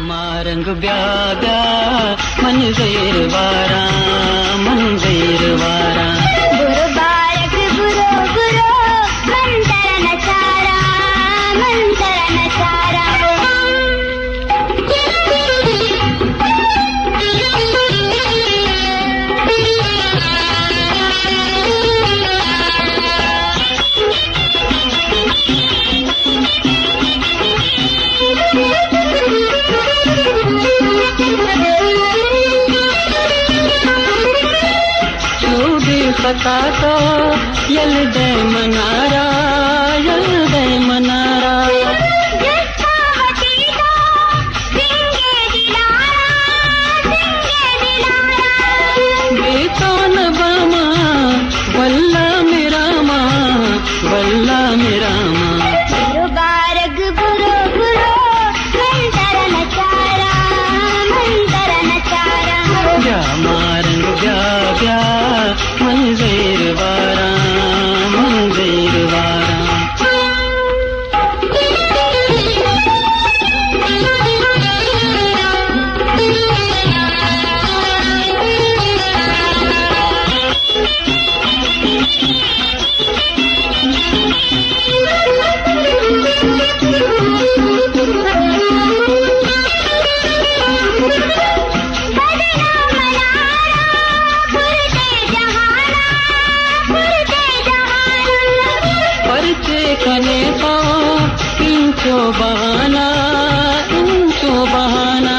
मारंग ब्या ब्या मन ज़ैर वारा मन ज़ैर वारा बुरो बारक बुरो बुरो मंतर नचारा मंतर नचारा पता तो यलदे मनारा यलदे मनारा बेतौन बामा वल्ला मेरा माँ वल्ला मेरा माँ बुरो बारक बुरो बुरो मंतर नचारा मंतर नचारा ब्या मारंग ब्या ब्या मन ज़ैर वारा मन ज़ैर वारा कने तो इंचो बहाना इंचो बहाना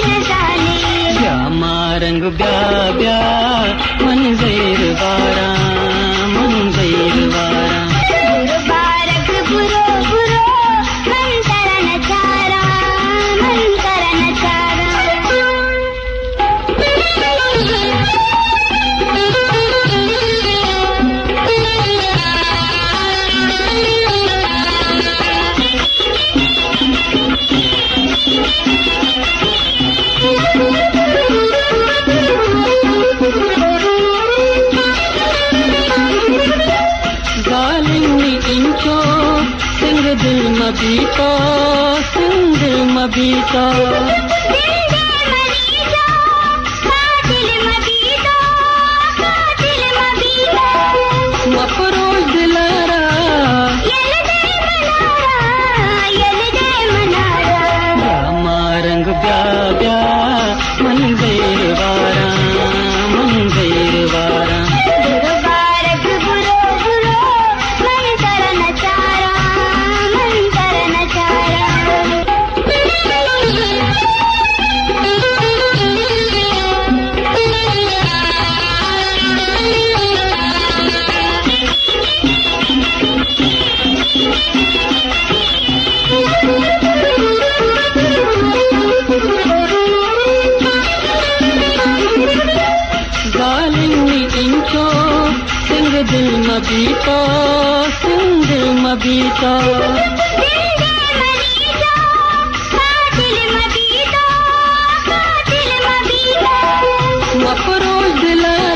ब्या मारंग ब्या ब्या मन ज़ैर वारा मन ज़ैर वारा बुरो बारक बुरो बुरो मंतर नचारा मंतर नचारा गालिनी इंचो सिंग दिल मबीतो सिंग दिल मबीतो मफरोज दिलारा ब्या मारंग ब्या ब्या मन ज़ैर वारा मन ज़ैर वारा बुरो बारक बुरो बुरो मंतर नचारा मंतर नचारा गालिनी इंचो सिंग दिल मबीतो सिंग दिल मबीतो मफरोज दिलारा